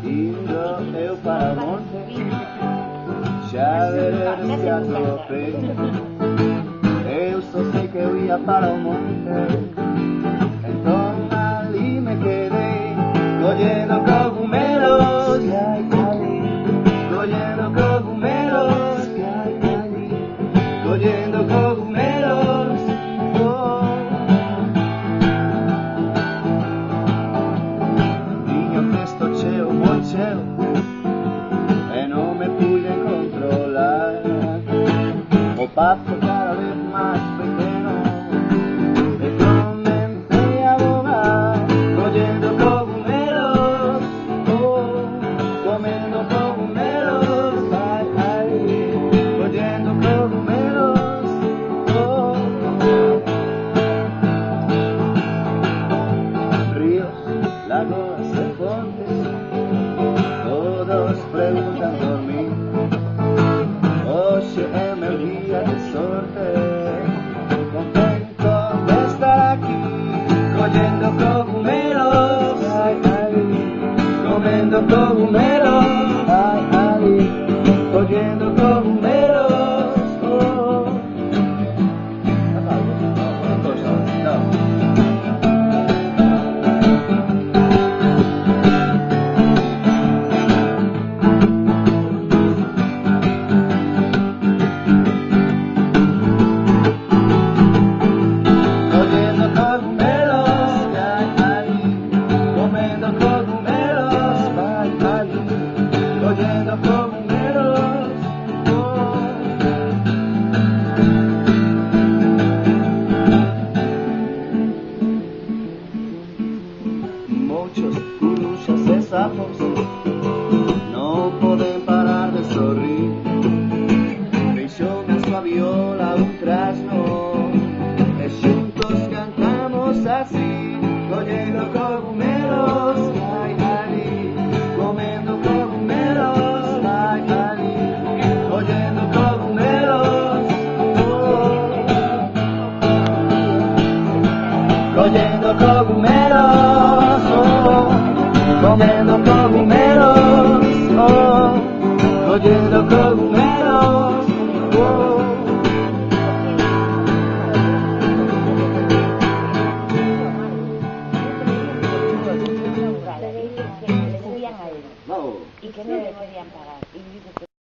Indo eu para o monte, já desde a tua frente. Eu só sei que eu ia para o monte, então ali me quedei, colhendo cogumelos, que hay ali, colhendo cogumelos, que hay ali, colhendo cogumelos. Tinha un testo cheo, moi cheo, e non me puiden controlar. O pasto cada vez más pequeño, e comencé a vogar, collendo cogumelos, comendo cogumelos, ai, ai, collendo cogumelos, ríos, lagos e fontes, todos preguntan por mí. Hoxe é meu día de sorte, contento de estar aquí, collendo cogumelos, ai, ai, comendo cogumelos, ai, ai, collendo cogumelos. Muchos curuxas e sapos non poden parar de sorrir. Deixoume a súa viola un trasno e xuntos cantamos así, collendo con